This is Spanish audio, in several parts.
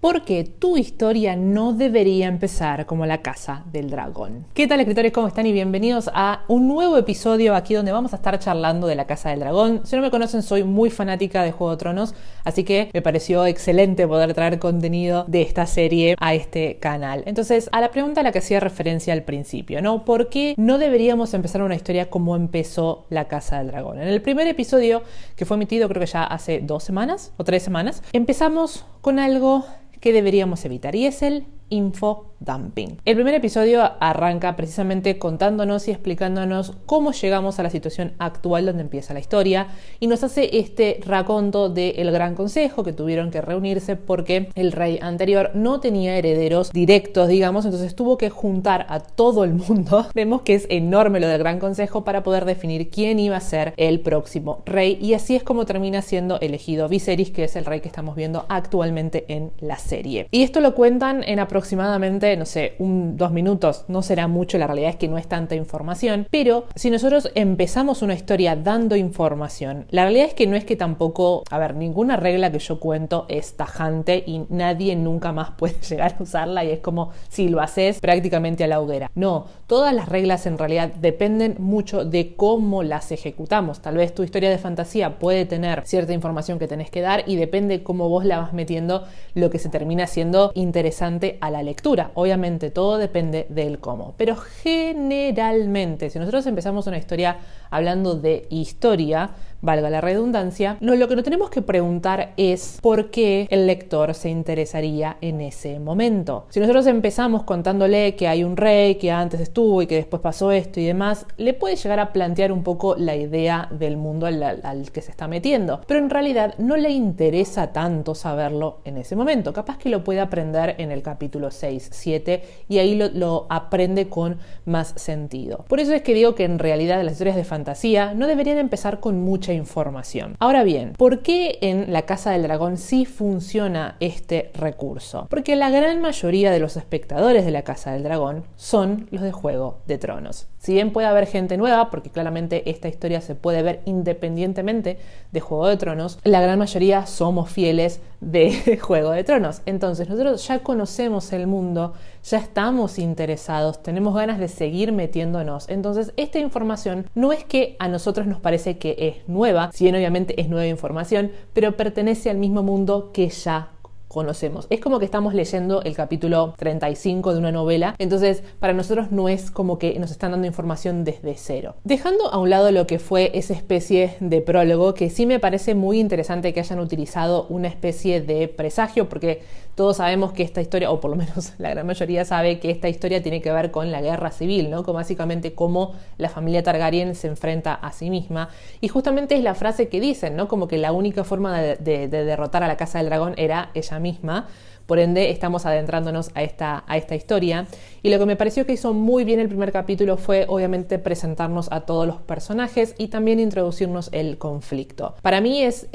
Porque tu historia no debería empezar como la Casa del Dragón. ¿Qué tal, escritores? ¿Cómo están? Y bienvenidos a un nuevo episodio aquí donde vamos a estar charlando de la Casa del Dragón. Si no me conocen, soy muy fanática de Juego de Tronos, así que me pareció excelente poder traer contenido de esta serie a este canal. Entonces, a la pregunta a la que hacía referencia al principio, ¿no? ¿Por qué no deberíamos empezar una historia como empezó la Casa del Dragón? En el primer episodio, que fue emitido creo que ya hace 2 semanas o 3 semanas, empezamos con algo que deberíamos evitar, y es el infodumping. El primer episodio arranca precisamente contándonos y explicándonos cómo llegamos a la situación actual donde empieza la historia, y nos hace este raconto del Gran Consejo, que tuvieron que reunirse porque el rey anterior no tenía herederos directos, digamos, entonces tuvo que juntar a todo el mundo. Vemos que es enorme lo del Gran Consejo para poder definir quién iba a ser el próximo rey, y así es como termina siendo elegido Viserys, que es el rey que estamos viendo actualmente en la serie. Y esto lo cuentan en aproximadamente, no sé, 2 minutos, no será mucho, la realidad es que no es tanta información, pero si nosotros empezamos una historia dando información, la realidad es que no es que tampoco, ninguna regla que yo cuento es tajante y nadie nunca más puede llegar a usarla, y es como si lo haces prácticamente a la hoguera. No, todas las reglas en realidad dependen mucho de cómo las ejecutamos. Tal vez tu historia de fantasía puede tener cierta información que tenés que dar, y depende cómo vos la vas metiendo lo que se termina siendo interesante a la lectura. Obviamente todo depende del cómo, pero generalmente si nosotros empezamos una historia hablando de historia, valga la redundancia, lo que nos tenemos que preguntar es por qué el lector se interesaría en ese momento. Si nosotros empezamos contándole que hay un rey que antes estuvo y que después pasó esto y demás, le puede llegar a plantear un poco la idea del mundo al que se está metiendo, pero en realidad no le interesa tanto saberlo en ese momento. Capaz que lo puede aprender en el capítulo 6, 7, y ahí lo aprende con más sentido. Por eso es que digo que en realidad las historias de fantasía no deberían empezar con mucha información. Ahora bien, ¿por qué en la Casa del Dragón sí funciona este recurso? Porque la gran mayoría de los espectadores de la Casa del Dragón son los de Juego de Tronos. Si bien puede haber gente nueva, porque claramente esta historia se puede ver independientemente de Juego de Tronos, la gran mayoría somos fieles de Juego de Tronos. Entonces nosotros ya conocemos el mundo, ya estamos interesados, tenemos ganas de seguir metiéndonos. Entonces esta información no es que a nosotros nos parece que es nueva, si bien obviamente es nueva información, pero pertenece al mismo mundo que ya conocemos. Es como que estamos leyendo el capítulo 35 de una novela, entonces para nosotros no es como que nos están dando información desde cero. Dejando a un lado lo que fue esa especie de prólogo, que sí me parece muy interesante que hayan utilizado una especie de presagio, porque todos sabemos que esta historia, o por lo menos la gran mayoría sabe que esta historia tiene que ver con la guerra civil, ¿no? Como básicamente cómo la familia Targaryen se enfrenta a sí misma, y justamente es la frase que dicen, ¿no? Como que la única forma de derrotar a la Casa del Dragón era ella misma. Por ende estamos adentrándonos a esta historia, y lo que me pareció que hizo muy bien el primer capítulo fue obviamente presentarnos a todos los personajes y también introducirnos el conflicto. Para mí es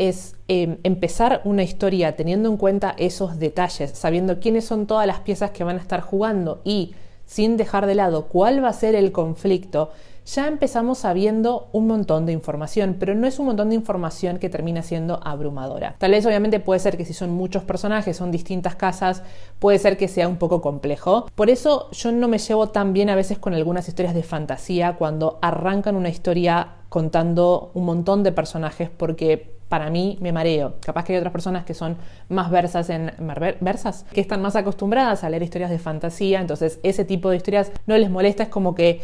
empezar una historia teniendo en cuenta esos detalles, sabiendo quiénes son todas las piezas que van a estar jugando y sin dejar de lado cuál va a ser el conflicto. Ya empezamos sabiendo un montón de información, pero no es un montón de información que termina siendo abrumadora. Tal vez obviamente puede ser que si son muchos personajes, son distintas casas, puede ser que sea un poco complejo. Por eso yo no me llevo tan bien a veces con algunas historias de fantasía cuando arrancan una historia contando un montón de personajes, porque para mí me mareo. Capaz que hay otras personas que son más versas, que están más acostumbradas a leer historias de fantasía, entonces ese tipo de historias no les molesta, es como que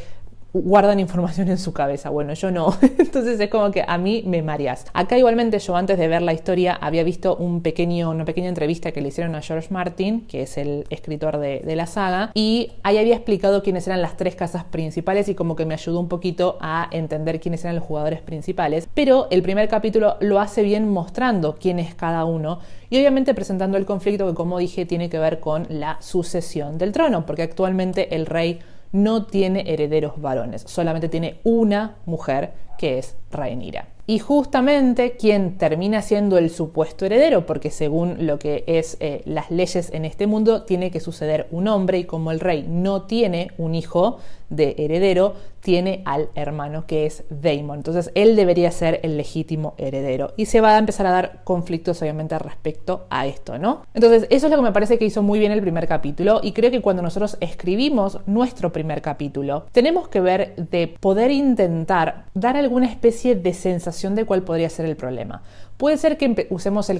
guardan información en su cabeza. Bueno, yo no. Entonces es como que a mí me mareas. Acá igualmente yo antes de ver la historia había visto una pequeña entrevista que le hicieron a George Martin, que es el escritor de la saga, y ahí había explicado quiénes eran las 3 casas principales, y como que me ayudó un poquito a entender quiénes eran los jugadores principales. Pero el primer capítulo lo hace bien mostrando quién es cada uno, y obviamente presentando el conflicto que, como dije, tiene que ver con la sucesión del trono, porque actualmente el rey no tiene herederos varones, solamente tiene una mujer, que es Rhaenyra. Y justamente quien termina siendo el supuesto heredero, porque según lo que es las leyes en este mundo, tiene que suceder un hombre, y como el rey no tiene un hijo de heredero, tiene al hermano que es Daemon. Entonces él debería ser el legítimo heredero y se va a empezar a dar conflictos obviamente respecto a esto, ¿no? Entonces eso es lo que me parece que hizo muy bien el primer capítulo, y creo que cuando nosotros escribimos nuestro primer capítulo tenemos que ver de poder intentar dar alguna especie de sensación de cuál podría ser el problema. Puede ser que usemos el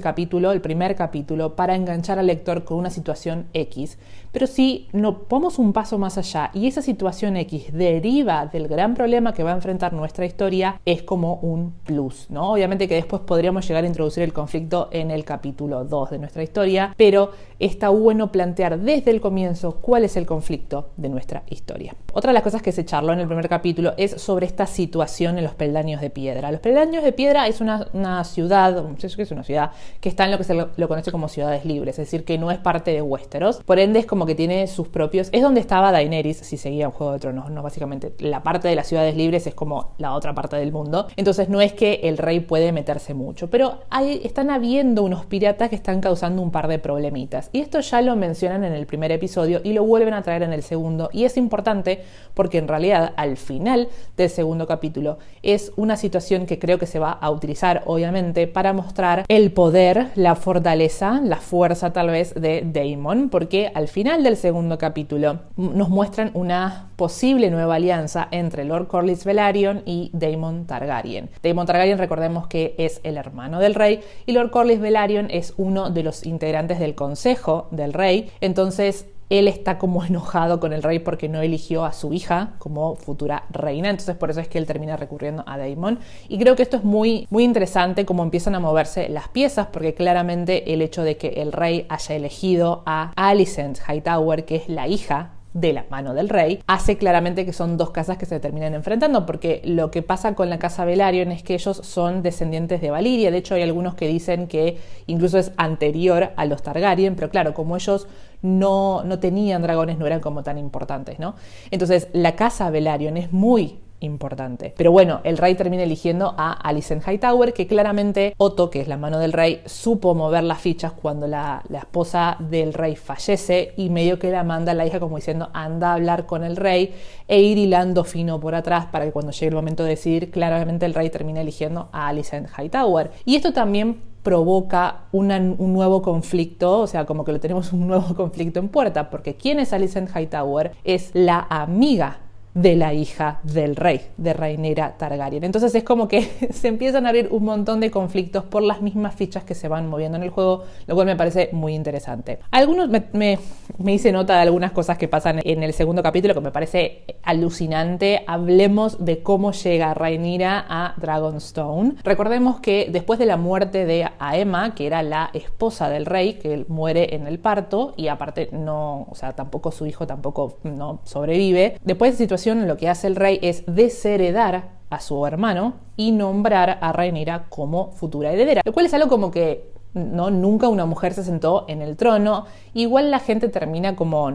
primer capítulo, para enganchar al lector con una situación X, pero si no vamos un paso más allá y esa situación X deriva del gran problema que va a enfrentar nuestra historia, es como un plus, ¿no? Obviamente que después podríamos llegar a introducir el conflicto en el capítulo 2 de nuestra historia, pero está bueno plantear desde el comienzo cuál es el conflicto de nuestra historia. Otra de las cosas que se charló en el primer capítulo es sobre esta situación en los Peldaños de Piedra. Los Peldaños de Piedra es una ciudad, es una ciudad que está en lo que se lo conoce como ciudades libres, es decir, que no es parte de Westeros, por ende es como que tiene sus propios, es donde estaba Daenerys si seguía un Juego de Tronos, ¿no? Básicamente la parte de las ciudades libres es como la otra parte del mundo, entonces no es que el rey puede meterse mucho, pero están habiendo unos piratas que están causando un par de problemitas, y esto ya lo mencionan en el primer episodio y lo vuelven a traer en el segundo, y es importante porque en realidad al final del segundo capítulo es una situación que creo que se va a utilizar obviamente para mostrar el poder, la fortaleza, la fuerza tal vez de Daemon, porque al final del segundo capítulo nos muestran una posible nueva alianza entre Lord Corlys Velaryon y Daemon Targaryen. Daemon Targaryen, recordemos que es el hermano del rey, y Lord Corlys Velaryon es uno de los integrantes del consejo del rey, entonces él está como enojado con el rey porque no eligió a su hija como futura reina, entonces por eso es que él termina recurriendo a Daemon. Y creo que esto es muy, muy interesante cómo empiezan a moverse las piezas, porque claramente el hecho de que el rey haya elegido a Alicent Hightower, que es la hija de la mano del rey, hace claramente que son dos casas que se terminan enfrentando, porque lo que pasa con la casa Velaryon es que ellos son descendientes de Valyria. De hecho hay algunos que dicen que incluso es anterior a los Targaryen, pero claro, como ellos no tenían dragones, no eran como tan importantes, ¿no? Entonces la casa Velaryon es muy importante. Pero bueno, el rey termina eligiendo a Alicent Hightower, que claramente Otto, que es la mano del rey, supo mover las fichas cuando la esposa del rey fallece, y medio que la manda a la hija como diciendo anda a hablar con el rey, e ir hilando fino por atrás para que cuando llegue el momento de decidir, claramente el rey termina eligiendo a Alicent Hightower. Y esto también provoca un nuevo conflicto, o sea, como que lo tenemos un nuevo conflicto en puerta, porque ¿quién es Alicent Hightower? Es la amiga de la hija del rey, de Rhaenyra Targaryen. Entonces es como que se empiezan a abrir un montón de conflictos por las mismas fichas que se van moviendo en el juego, lo cual me parece muy interesante. Algunos me hice nota de algunas cosas que pasan en el segundo capítulo que me parece alucinante. Hablemos de cómo llega Rhaenyra a Dragonstone. Recordemos que después de la muerte de Aemma, que era la esposa del rey, que muere en el parto, y aparte no, o sea, tampoco su hijo tampoco no sobrevive, después de situación lo que hace el rey es desheredar a su hermano y nombrar a Rhaenyra como futura heredera, lo cual es algo como que nunca una mujer se sentó en el trono. Igual la gente termina como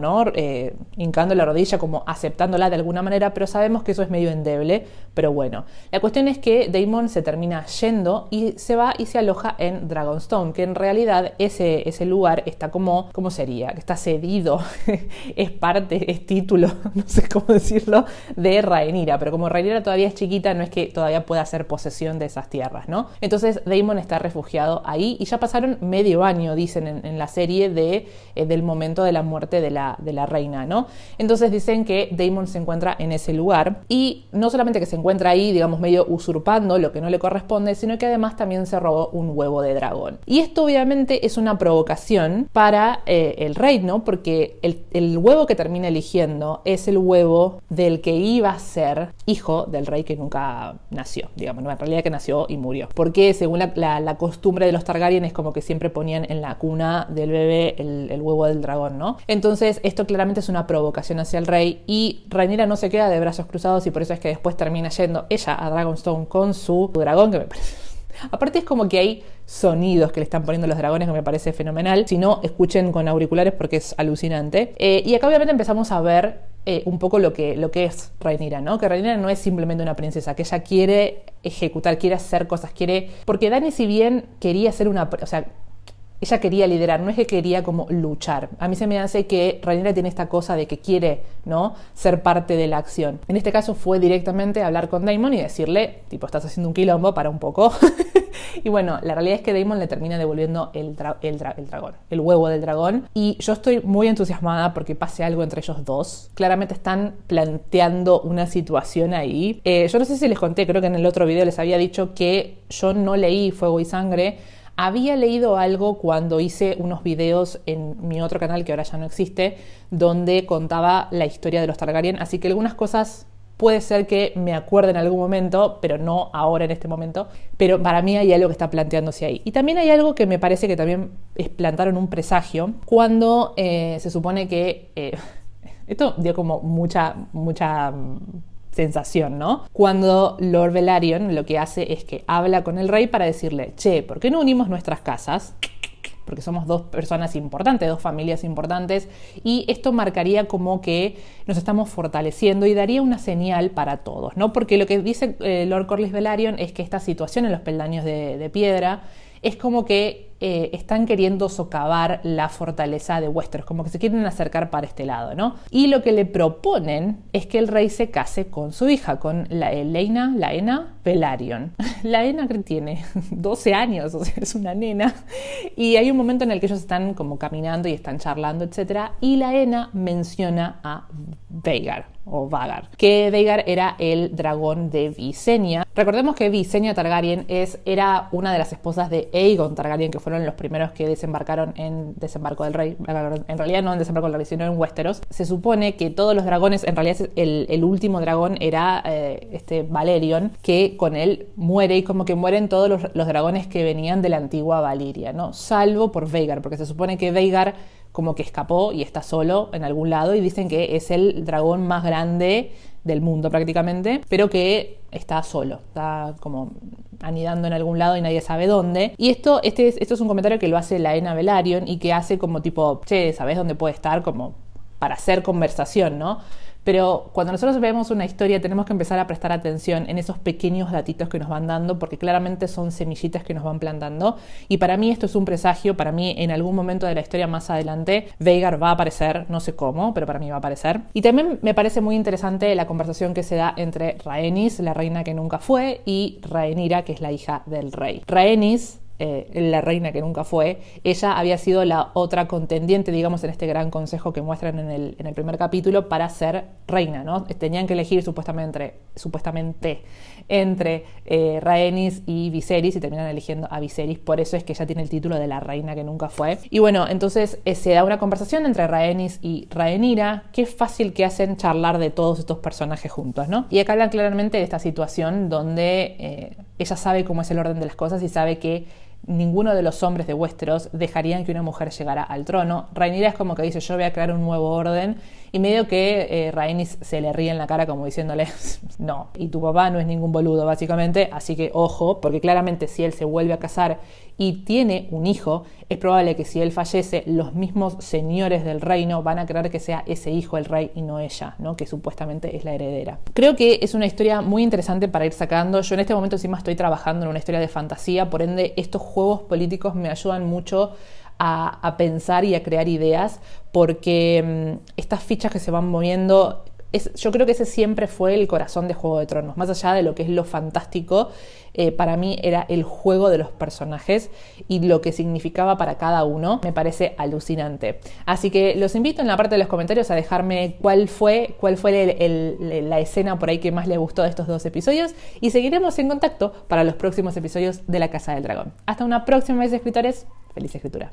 hincando la rodilla, como aceptándola de alguna manera, pero sabemos que eso es medio endeble. Pero bueno, la cuestión es que Daemon se termina yendo y se va y se aloja en Dragonstone, que en realidad ese lugar está como, ¿cómo sería? Está cedido, es título, no sé cómo decirlo, de Rhaenyra, pero como Rhaenyra todavía es chiquita, no es que todavía pueda hacer posesión de esas tierras, ¿no? Entonces Daemon está refugiado ahí, y ya pasaron medio año, dicen en la serie, del momento de la muerte de la reina, ¿no? Entonces dicen que Daemon se encuentra en ese lugar, y no solamente que se encuentra ahí, digamos, medio usurpando lo que no le corresponde, sino que además también se robó un huevo de dragón. Y esto obviamente es una provocación para el rey, ¿no? Porque el huevo que termina eligiendo es el huevo del que iba a ser hijo del rey que nunca nació, digamos, ¿no? En realidad que nació y murió. Porque según la costumbre de los Targaryen es como que siempre ponían en la cuna del bebé el huevo del dragón, ¿no? Entonces esto claramente es una provocación hacia el rey, y Rhaenyra no se queda de brazos cruzados, y por eso es que después termina yendo ella a Dragonstone con su dragón, que me parece... Aparte es como que hay sonidos que le están poniendo los dragones que me parece fenomenal. Si no, escuchen con auriculares porque es alucinante. Y acá obviamente empezamos a ver un poco lo que es Rhaenyra, ¿no? Que Rhaenyra no es simplemente una princesa, que ella quiere ejecutar, quiere hacer cosas, porque Dany, si bien quería ser ella quería liderar, no es que quería como luchar. A mí se me hace que Rhaenyra tiene esta cosa de que quiere, ¿no?, ser parte de la acción. En este caso fue directamente hablar con Daemon y decirle, tipo, estás haciendo un quilombo, para un poco. Y bueno, la realidad es que Daemon le termina devolviendo el dragón, el huevo del dragón. Y yo estoy muy entusiasmada porque pase algo entre ellos dos. Claramente están planteando una situación ahí. Yo no sé si les conté, creo que en el otro video les había dicho que yo no leí Fuego y Sangre. Había leído algo cuando hice unos videos en mi otro canal, que ahora ya no existe, donde contaba la historia de los Targaryen, así que algunas cosas puede ser que me acuerde en algún momento, pero no ahora en este momento. Pero para mí hay algo que está planteándose ahí. Y también hay algo que me parece que también plantaron un presagio cuando se supone que... esto dio como mucha sensación, ¿no? Cuando Lord Velaryon lo que hace es que habla con el rey para decirle, che, ¿por qué no unimos nuestras casas? Porque somos dos personas importantes, dos familias importantes, y esto marcaría como que nos estamos fortaleciendo y daría una señal para todos, ¿no? Porque lo que dice Lord Corlys Velaryon es que esta situación en los peldaños de piedra es como que están queriendo socavar la fortaleza de Westeros, como que se quieren acercar para este lado, ¿no? Y lo que le proponen es que el rey se case con su hija, con Laena Velaryon. Laena que tiene 12 años, o sea, es una nena. Y hay un momento en el que ellos están como caminando y están charlando, etc. Y Laena menciona a Vhagar, o Vhagar, que Vhagar era el dragón de Visenya. Recordemos que Visenya Targaryen era una de las esposas de Aegon Targaryen, que fueron los primeros que desembarcaron en Desembarco del Rey. En realidad no en Desembarco del Rey, sino en Westeros. Se supone que todos los dragones, en realidad el último dragón era Valerion, que con él muere, y como que mueren todos los dragones que venían de la antigua Valyria, ¿no? Salvo por Vhagar, porque se supone que Vhagar como que escapó y está solo en algún lado, y dicen que es el dragón más grande del mundo prácticamente, pero que está solo, está como anidando en algún lado y nadie sabe dónde. Y esto es un comentario que lo hace Laena Velaryon y que hace como tipo, che, ¿sabés dónde puede estar? Como para hacer conversación, ¿no? Pero cuando nosotros vemos una historia tenemos que empezar a prestar atención en esos pequeños datitos que nos van dando, porque claramente son semillitas que nos van plantando. Y para mí esto es un presagio. Para mí en algún momento de la historia más adelante Vhagar va a aparecer, no sé cómo, pero para mí va a aparecer. Y también me parece muy interesante la conversación que se da entre Rhaenys, la reina que nunca fue, y Rhaenyra, que es la hija del rey. Rhaenys, la reina que nunca fue, ella había sido la otra contendiente, digamos, en este gran consejo que muestran en el primer capítulo para ser reina, ¿no? Tenían que elegir supuestamente entre Rhaenys y Viserys, y terminan eligiendo a Viserys. Por eso es que ella tiene el título de la reina que nunca fue. Y bueno, entonces se da una conversación entre Rhaenys y Rhaenyra. Qué fácil que hacen charlar de todos estos personajes juntos, ¿no? Y acá hablan claramente de esta situación donde ella sabe cómo es el orden de las cosas y sabe que ninguno de los hombres de Westeros dejarían que una mujer llegara al trono. Rhaenyra es como que dice, yo voy a crear un nuevo orden, y medio que Rhaenys se le ríe en la cara como diciéndole, no, y tu papá no es ningún boludo básicamente, así que ojo, porque claramente si él se vuelve a casar y tiene un hijo, es probable que si él fallece, los mismos señores del reino van a creer que sea ese hijo el rey y no ella, ¿no? Que supuestamente es la heredera. Creo que es una historia muy interesante para ir sacando. Yo en este momento encima estoy trabajando en una historia de fantasía, por ende estos juegos políticos me ayudan mucho a pensar y a crear ideas, porque estas fichas que se van moviendo, yo creo que ese siempre fue el corazón de Juego de Tronos. Más allá de lo que es lo fantástico, para mí era el juego de los personajes y lo que significaba para cada uno. Me parece alucinante. Así que los invito en la parte de los comentarios a dejarme cuál fue la escena por ahí que más les gustó de estos dos episodios, y seguiremos en contacto para los próximos episodios de La Casa del Dragón. Hasta una próxima vez, escritores. Feliz escritura.